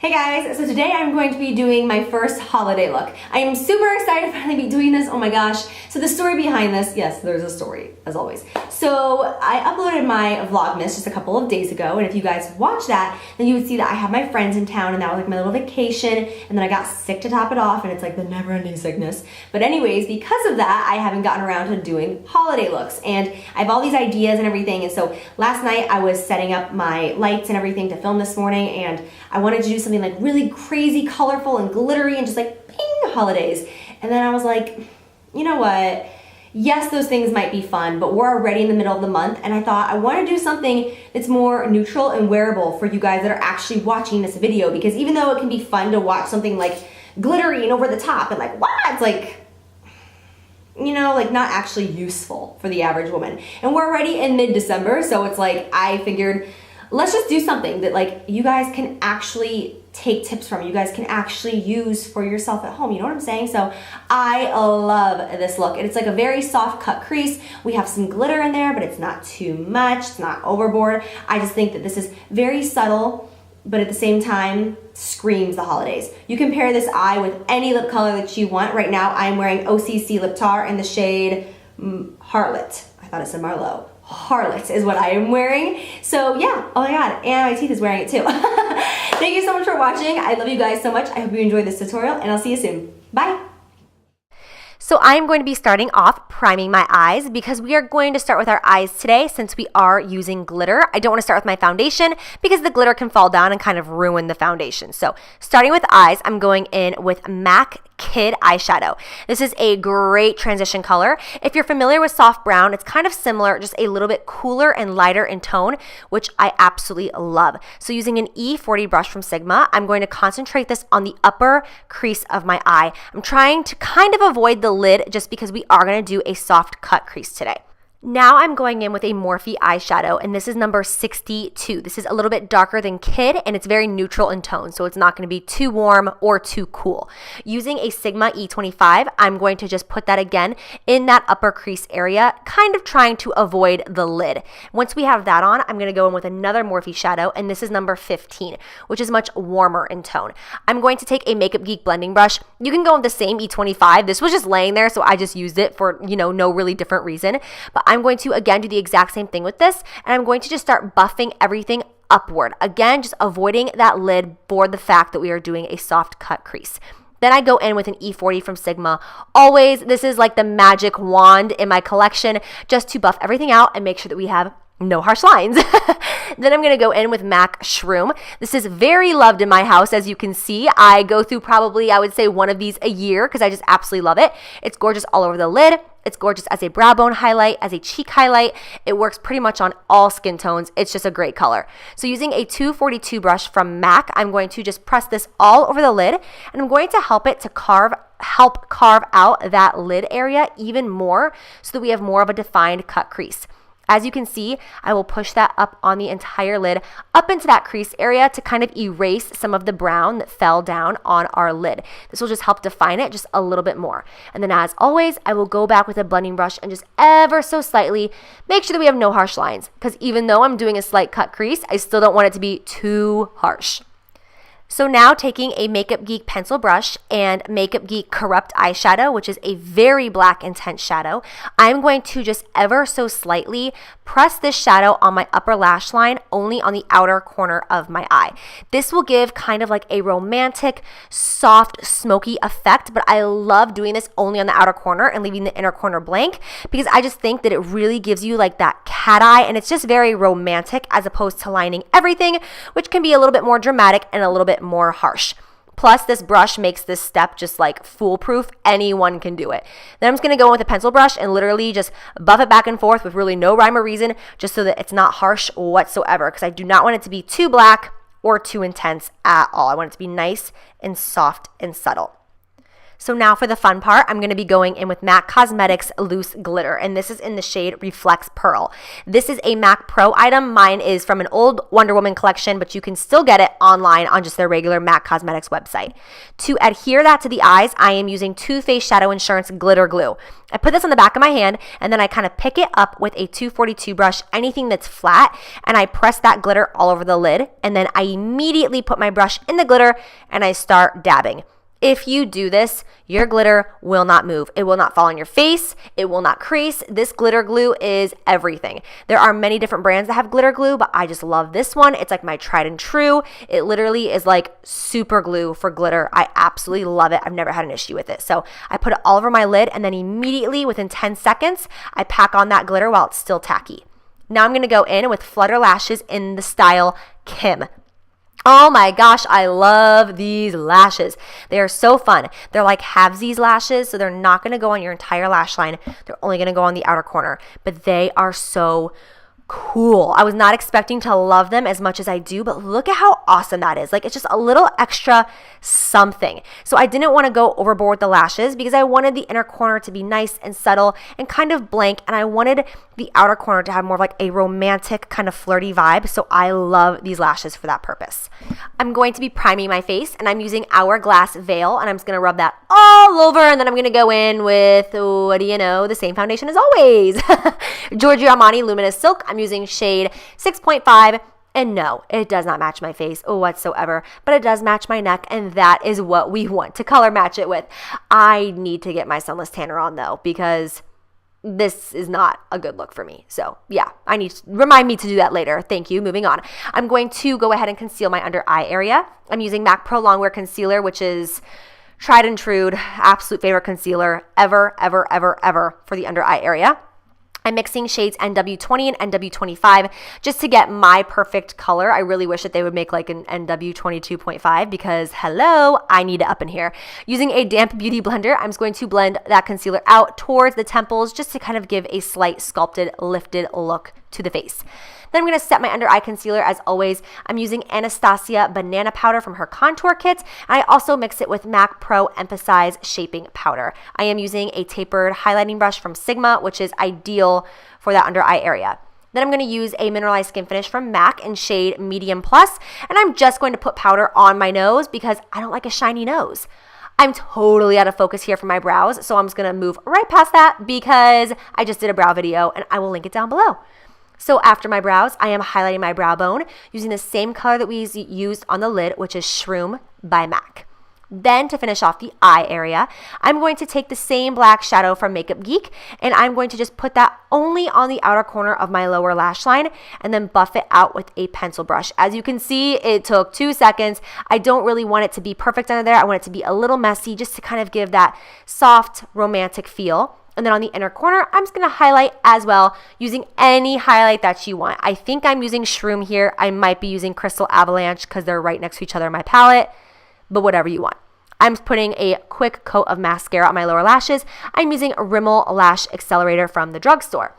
Hey guys, so today I'm going to be doing my first holiday look. I am super excited to finally be doing this, oh my gosh. So the story behind this, yes, there's a story, as always. So I uploaded my Vlogmas just a couple of days ago, and if you guys watch that, then you would see that I have my friends in town, and that was like my little vacation, and then I got sick to top it off, and it's like the never-ending sickness. But anyways, because of that, I haven't gotten around to doing holiday looks, and I have all these ideas and everything, and so last night I was setting up my lights and everything to film this morning, and I wanted to do something like really crazy, colorful, and glittery, and just like ping holidays. And then I was like, you know what? Yes, those things might be fun, but we're already in the middle of the month, and I thought I want to do something that's more neutral and wearable for you guys that are actually watching this video, because even though it can be fun to watch something like glittery and over the top and like, wow, it's like, you know, like not actually useful for the average woman. And we're already in mid-December, so it's like I figured let's just do something that like you guys can actually take tips from, you guys can actually use for yourself at home, you know what I'm saying? So I love this look, and it's like a very soft cut crease. We have some glitter in there, but it's not too much, it's not overboard. I just think that this is very subtle, but at the same time screams the holidays. You can pair this eye with any lip color that you want. Right now I'm wearing OCC Lip Tar in the shade Harlot. I thought it said Marlowe. Harlot is what I am wearing. So yeah, oh my god, and my teeth is wearing it too. Thank you so much for watching. I love you guys so much. I hope you enjoyed this tutorial, and I'll see you soon. Bye. So I am going to be starting off priming my eyes because we are going to start with our eyes today since we are using glitter. I don't want to start with my foundation because the glitter can fall down and kind of ruin the foundation. So starting with eyes, I'm going in with MAC Kid eyeshadow. This is a great transition color. If you're familiar with soft brown, it's kind of similar, just a little bit cooler and lighter in tone, which I absolutely love. So using an E40 brush from Sigma, I'm going to concentrate this on the upper crease of my eye. I'm trying to kind of avoid the lid just because we are going to do a soft cut crease today. Now I'm going in with a Morphe eyeshadow, and this is number 62. This is a little bit darker than Kid, and it's very neutral in tone, so it's not going to be too warm or too cool. Using a Sigma E25, I'm going to just put that again in that upper crease area, kind of trying to avoid the lid. Once we have that on, I'm going to go in with another Morphe shadow, and this is number 15, which is much warmer in tone. I'm going to take a Makeup Geek blending brush. You can go with the same E25. This was just laying there, so I just used it for, no really different reason. But I'm going to, again, do the exact same thing with this, and I'm going to just start buffing everything upward. Again, just avoiding that lid for the fact that we are doing a soft cut crease. Then I go in with an E40 from Sigma. Always, this is like the magic wand in my collection, just to buff everything out and make sure that we have no harsh lines. Then I'm going to go in with MAC Shroom. This is very loved in my house, as you can see. I go through probably, I would say, one of these a year because I just absolutely love it. It's gorgeous all over the lid. It's gorgeous as a brow bone highlight, as a cheek highlight. It works pretty much on all skin tones. It's just a great color. So using a 242 brush from MAC, I'm going to just press this all over the lid, and I'm going to help it to help carve out that lid area even more so that we have more of a defined cut crease. As you can see, I will push that up on the entire lid, up into that crease area to kind of erase some of the brown that fell down on our lid. This will just help define it just a little bit more. And then as always, I will go back with a blending brush and just ever so slightly make sure that we have no harsh lines, because even though I'm doing a slight cut crease, I still don't want it to be too harsh. So now taking a Makeup Geek pencil brush and Makeup Geek Corrupt eyeshadow, which is a very black intense shadow, I'm going to just ever so slightly press this shadow on my upper lash line, only on the outer corner of my eye. This will give kind of like a romantic, soft, smoky effect, but I love doing this only on the outer corner and leaving the inner corner blank because I just think that it really gives you like that cat eye, and it's just very romantic as opposed to lining everything, which can be a little bit more dramatic and a little bit more harsh. Plus, this brush makes this step just like foolproof. Anyone can do it. Then I'm just going to go in with a pencil brush and literally just buff it back and forth with really no rhyme or reason, just so that it's not harsh whatsoever, because I do not want it to be too black or too intense at all. I want it to be nice and soft and subtle. So now for the fun part, I'm going to be going in with MAC Cosmetics Loose Glitter, and this is in the shade Reflex Pearl. This is a MAC Pro item. Mine is from an old Wonder Woman collection, but you can still get it online on just their regular MAC Cosmetics website. To adhere that to the eyes, I am using Too Faced Shadow Insurance Glitter Glue. I put this on the back of my hand, and then I kind of pick it up with a 242 brush, anything that's flat, and I press that glitter all over the lid, and then I immediately put my brush in the glitter, and I start dabbing. If you do this, your glitter will not move. It will not fall on your face. It will not crease. This glitter glue is everything. There are many different brands that have glitter glue, but I just love this one. It's like my tried and true. It literally is like super glue for glitter. I absolutely love it. I've never had an issue with it. So I put it all over my lid, and then immediately within 10 seconds, I pack on that glitter while it's still tacky. Now I'm going to go in with Flutter Lashes in the style Kim. Oh my gosh, I love these lashes. They are so fun. They're like halvesies lashes, so they're not going to go on your entire lash line. They're only going to go on the outer corner, but they are so cool. I was not expecting to love them as much as I do, but look at how awesome that is. Like, it's just a little extra something. So I didn't want to go overboard with the lashes because I wanted the inner corner to be nice and subtle and kind of blank, and I wanted the outer corner to have more of like a romantic kind of flirty vibe. So I love these lashes for that purpose. I'm going to be priming my face, and I'm using Hourglass Veil, and I'm just going to rub that all over, and then I'm going to go in with, what do you know, the same foundation as always. Giorgio Armani Luminous Silk. I'm using shade 6.5, and no, it does not match my face whatsoever, but it does match my neck, and that is what we want to color match it with. I need to get my Sunless Tanner on though, because this is not a good look for me. So yeah, I need to remind me to do that later. Thank you. Moving on. I'm going to go ahead and conceal my under eye area. I'm using MAC Pro Longwear Concealer, which is tried and true, absolute favorite concealer ever, ever, ever, ever for the under eye area. I'm mixing shades NW20 and NW25 just to get my perfect color. I really wish that they would make like an NW22.5 because hello, I need it up in here. Using a damp beauty blender, I'm just going to blend that concealer out towards the temples just to kind of give a slight sculpted, lifted look to the face. Then I'm going to set my under eye concealer. As always, I'm using Anastasia Banana Powder from her contour kit. And I also mix it with MAC Pro Emphasize Shaping Powder. I am using a tapered highlighting brush from Sigma, which is ideal for that under eye area. Then I'm going to use a mineralized skin finish from MAC in shade Medium Plus. And I'm just going to put powder on my nose because I don't like a shiny nose. I'm totally out of focus here for my brows, so I'm just going to move right past that because I just did a brow video and I will link it down below. So after my brows, I am highlighting my brow bone using the same color that we used on the lid, which is Shroom by MAC. Then to finish off the eye area, I'm going to take the same black shadow from Makeup Geek, and I'm going to just put that only on the outer corner of my lower lash line and then buff it out with a pencil brush. As you can see, it took 2 seconds. I don't really want it to be perfect under there. I want it to be a little messy just to kind of give that soft, romantic feel. And then on the inner corner, I'm just going to highlight as well using any highlight that you want. I think I'm using Shroom here. I might be using Crystal Avalanche because they're right next to each other in my palette, but whatever you want. I'm putting a quick coat of mascara on my lower lashes. I'm using Rimmel Lash Accelerator from the drugstore.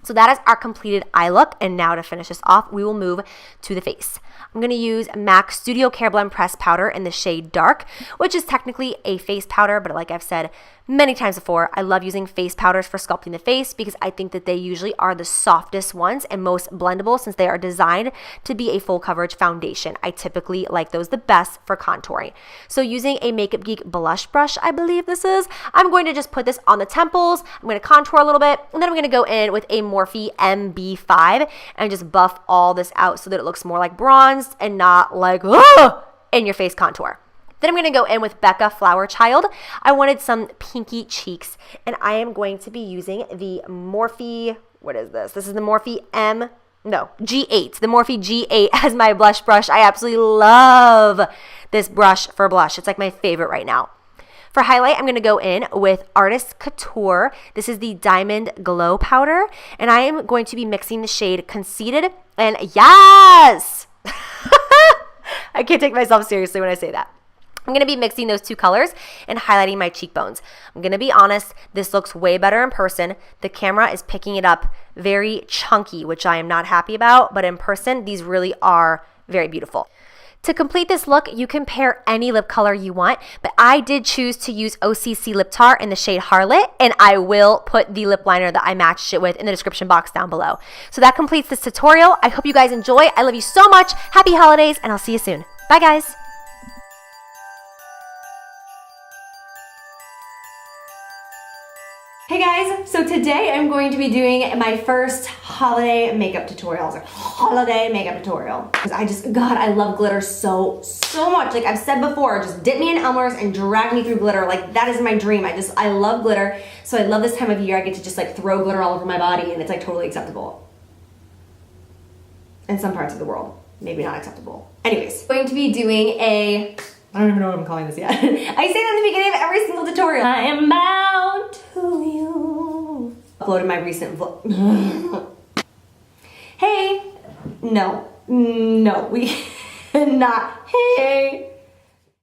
So that is our completed eye look. And now to finish this off, we will move to the face. I'm going to use MAC Studio Care Blend Pressed Powder in the shade Dark, which is technically a face powder, but like I've said many times before, I love using face powders for sculpting the face because I think that they usually are the softest ones and most blendable since they are designed to be a full coverage foundation. I typically like those the best for contouring. So using a Makeup Geek blush brush, I believe this is, I'm going to just put this on the temples. I'm going to contour a little bit, and then I'm going to go in with a Morphe MB5 and just buff all this out so that it looks more like bronzed and not like in your face contour. Then I'm going to go in with Becca Flower Child. I wanted some pinky cheeks, and I am going to be using the Morphe, what is this? This is the Morphe G8, the Morphe G8 as my blush brush. I absolutely love this brush for blush. It's like my favorite right now. For highlight, I'm going to go in with Artist Couture. This is the Diamond Glow Powder, and I am going to be mixing the shade Conceited, and yes! I can't take myself seriously when I say that. I'm going to be mixing those two colors and highlighting my cheekbones. I'm going to be honest, this looks way better in person. The camera is picking it up very chunky, which I am not happy about, but in person, these really are very beautiful. To complete this look, you can pair any lip color you want, but I did choose to use OCC Lip Tar in the shade Harlot, and I will put the lip liner that I matched it with in the description box down below. So that completes this tutorial. I hope you guys enjoy. I love you so much. Happy holidays, and I'll see you soon. Bye, guys. Hey guys, so today I'm going to be doing my first holiday makeup tutorial. I was like, holiday makeup tutorial. Because God, I love glitter so much. Like I've said before, just dip me in Elmer's and drag me through glitter. Like that is my dream. I love glitter. So I love this time of year. I get to just like throw glitter all over my body and it's like totally acceptable. In some parts of the world, maybe not acceptable. Anyways, going to be doing I don't even know what I'm calling this yet. I say that at the beginning of every single tutorial. I am bound to you. Uploaded my recent vlog. Hey, no, we not. Hey.